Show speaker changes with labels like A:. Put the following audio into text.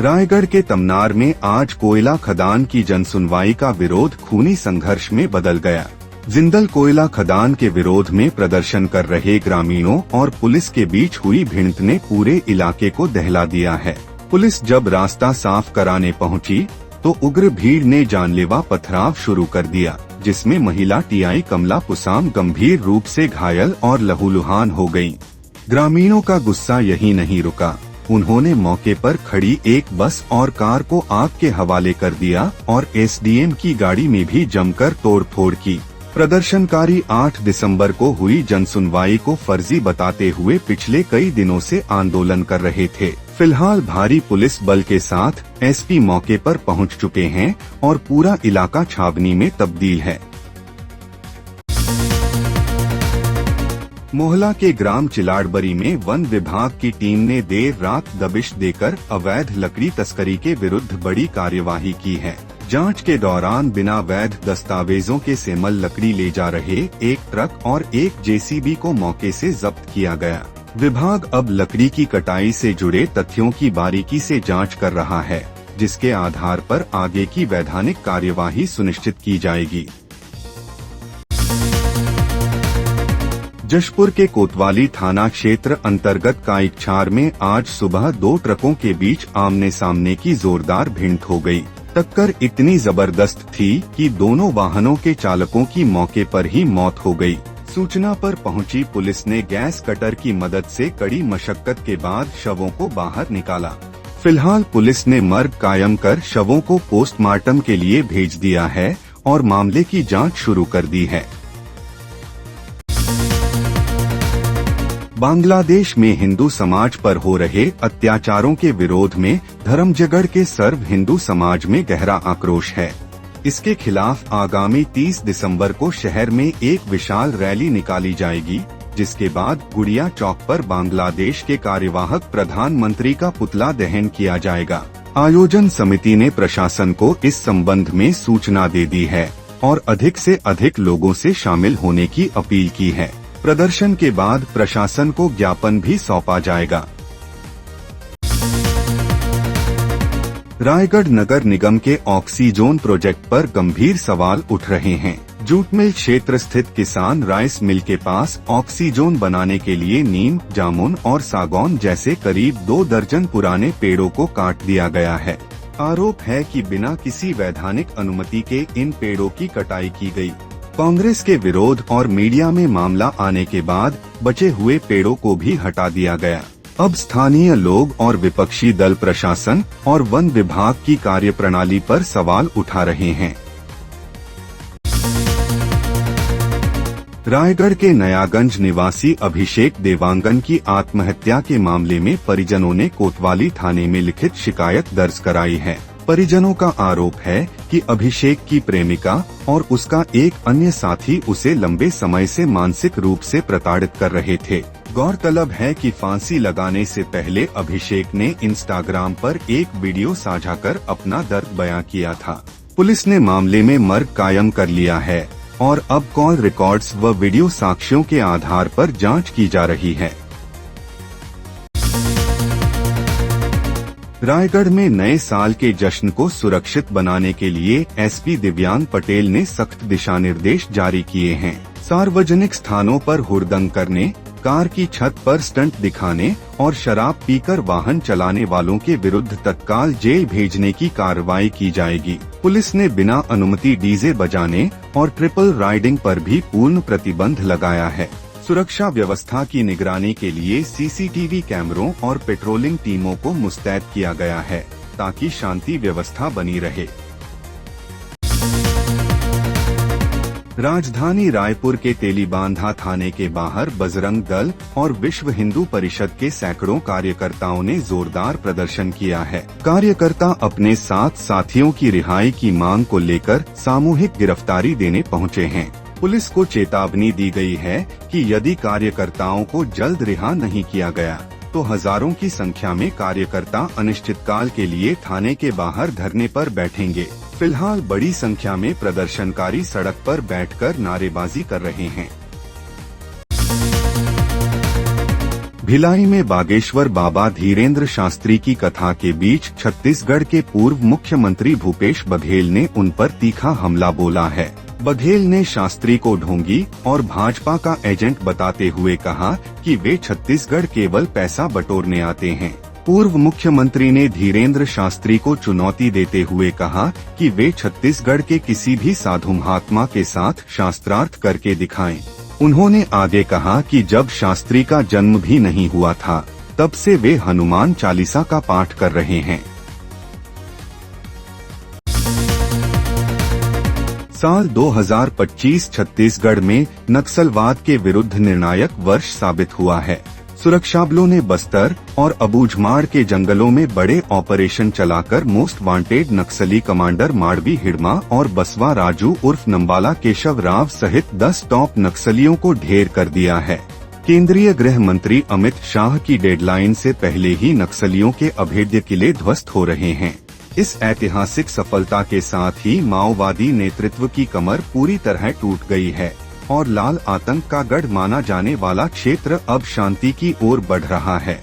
A: रायगढ़ के तमनार में आज कोयला खदान की जनसुनवाई का विरोध खूनी संघर्ष में बदल गया। जिंदल कोयला खदान के विरोध में प्रदर्शन कर रहे ग्रामीणों और पुलिस के बीच हुई भिड़ंत ने पूरे इलाके को दहला दिया है। पुलिस जब रास्ता साफ कराने पहुंची तो उग्र भीड़ ने जानलेवा पथराव शुरू कर दिया, जिसमें महिला टीआई कमला पुसाम गंभीर रूप से घायल और लहूलुहान हो गयीं। ग्रामीणों का गुस्सा यहीं नहीं रुका, उन्होंने मौके पर खड़ी एक बस और कार को आग के हवाले कर दिया और एसडीएम की गाड़ी में भी जमकर तोड़फोड़ की। प्रदर्शनकारी 8 दिसंबर को हुई जनसुनवाई को फर्जी बताते हुए पिछले कई दिनों से आंदोलन कर रहे थे। फिलहाल भारी पुलिस बल के साथ एसपी मौके पर पहुंच चुके हैं और पूरा इलाका छावनी में तब्दील है। मोहला के ग्राम चिलाड़बरी में वन विभाग की टीम ने देर रात दबिश देकर अवैध लकड़ी तस्करी के विरुद्ध बड़ी कार्यवाही की है। जांच के दौरान बिना वैध दस्तावेजों के सेमल लकड़ी ले जा रहे एक ट्रक और एक जेसीबी को मौके से जब्त किया गया। विभाग अब लकड़ी की कटाई से जुड़े तथ्यों की बारीकी से जांच कर रहा है, जिसके आधार पर आगे की वैधानिक कार्यवाही सुनिश्चित की जाएगी। जशपुर के कोतवाली थाना क्षेत्र अंतर्गत काइकछार में आज सुबह 2 ट्रकों के बीच आमने सामने की जोरदार भिड़ंत हो गई। टक्कर इतनी जबरदस्त थी कि दोनों वाहनों के चालकों की मौके पर ही मौत हो गई। सूचना पर पहुंची पुलिस ने गैस कटर की मदद से कड़ी मशक्कत के बाद शवों को बाहर निकाला। फिलहाल पुलिस ने मर्ग कायम कर शवों को पोस्टमार्टम के लिए भेज दिया है और मामले की जांच शुरू कर दी है। बांग्लादेश में हिंदू समाज पर हो रहे अत्याचारों के विरोध में धर्मजगढ़ के सर्व हिंदू समाज में गहरा आक्रोश है। इसके खिलाफ आगामी 30 दिसंबर को शहर में एक विशाल रैली निकाली जाएगी, जिसके बाद गुड़िया चौक पर बांग्लादेश के कार्यवाहक प्रधानमंत्री का पुतला दहन किया जाएगा। आयोजन समिति ने प्रशासन को इस संबंध में सूचना दे दी है और अधिक से अधिक लोगों से शामिल होने की अपील की है। प्रदर्शन के बाद प्रशासन को ज्ञापन भी सौंपा जाएगा। रायगढ़ नगर निगम के ऑक्सीजोन प्रोजेक्ट पर गंभीर सवाल उठ रहे हैं। जूट मिल क्षेत्र स्थित किसान राइस मिल के पास ऑक्सीजोन बनाने के लिए नीम, जामुन और सागौन जैसे करीब 2 दर्जन पुराने पेड़ों को काट दिया गया है। आरोप है कि बिना किसी वैधानिक अनुमति के इन पेड़ों की कटाई की गई। कांग्रेस के विरोध और मीडिया में मामला आने के बाद बचे हुए पेड़ों को भी हटा दिया गया। अब स्थानीय लोग और विपक्षी दल प्रशासन और वन विभाग की कार्यप्रणाली पर सवाल उठा रहे हैं। रायगढ़ के नयागंज निवासी अभिषेक देवांगन की आत्महत्या के मामले में परिजनों ने कोतवाली थाने में लिखित शिकायत दर्ज कराई है। परिजनों का आरोप है कि अभिषेक की प्रेमिका और उसका एक अन्य साथी उसे लंबे समय से मानसिक रूप से प्रताड़ित कर रहे थे। गौरतलब है कि फांसी लगाने से पहले अभिषेक ने इंस्टाग्राम पर एक वीडियो साझा कर अपना दर्द बयां किया था। पुलिस ने मामले में मर्ग कायम कर लिया है और अब कॉल रिकॉर्ड्स व वीडियो साक्ष्यों के आधार पर जांच की जा रही है। रायगढ़ में नए साल के जश्न को सुरक्षित बनाने के लिए एसपी दिव्यांग पटेल ने सख्त दिशा निर्देश जारी किए हैं। सार्वजनिक स्थानों पर हुड़दंग करने, कार की छत पर स्टंट दिखाने और शराब पीकर वाहन चलाने वालों के विरुद्ध तत्काल जेल भेजने की कार्रवाई की जाएगी। पुलिस ने बिना अनुमति डीजे बजाने और ट्रिपल राइडिंग पर भी पूर्ण प्रतिबंध लगाया है। सुरक्षा व्यवस्था की निगरानी के लिए सीसीटीवी कैमरों और पेट्रोलिंग टीमों को मुस्तैद किया गया है, ताकि शांति व्यवस्था बनी रहे। राजधानी रायपुर के तेलीबांधा थाने के बाहर बजरंग दल और विश्व हिंदू परिषद के सैकड़ों कार्यकर्ताओं ने जोरदार प्रदर्शन किया है। कार्यकर्ता अपने 7 साथियों की रिहाई की मांग को लेकर सामूहिक गिरफ्तारी देने पहुंचे हैं। पुलिस को चेतावनी दी गई है कि यदि कार्यकर्ताओं को जल्द रिहा नहीं किया गया तो हजारों की संख्या में कार्यकर्ता अनिश्चितकाल के लिए थाने के बाहर धरने पर बैठेंगे। फिलहाल बड़ी संख्या में प्रदर्शनकारी सड़क पर बैठकर नारेबाजी कर रहे हैं। भिलाई में बागेश्वर बाबा धीरेन्द्र शास्त्री की कथा के बीच छत्तीसगढ़ के पूर्व मुख्यमंत्री भूपेश बघेल ने उन पर तीखा हमला बोला है। बघेल ने शास्त्री को ढोंगी और भाजपा का एजेंट बताते हुए कहा कि वे छत्तीसगढ़ केवल पैसा बटोरने आते हैं। पूर्व मुख्यमंत्री ने धीरेन्द्र शास्त्री को चुनौती देते हुए कहा कि वे छत्तीसगढ़ के किसी भी साधु महात्मा के साथ शास्त्रार्थ करके दिखाएं। उन्होंने आगे कहा कि जब शास्त्री का जन्म भी नहीं हुआ था तब से वे हनुमान चालीसा का पाठ कर रहे हैं। साल 2025 छत्तीसगढ़ में नक्सलवाद के विरुद्ध निर्णायक वर्ष साबित हुआ है। सुरक्षा बलों ने बस्तर और अबूझमाड़ के जंगलों में बड़े ऑपरेशन चलाकर मोस्ट वांटेड नक्सली कमांडर माड़वी हिड़मा और बसवा राजू उर्फ नंबाला केशव राव सहित 10 टॉप नक्सलियों को ढेर कर दिया है। केंद्रीय गृह मंत्री अमित शाह की डेडलाइन से पहले ही नक्सलियों के अभेद्य किले ध्वस्त हो रहे हैं। इस ऐतिहासिक सफलता के साथ ही माओवादी नेतृत्व की कमर पूरी तरह टूट गई है और लाल आतंक का गढ़ माना जाने वाला क्षेत्र अब शांति की ओर बढ़ रहा है।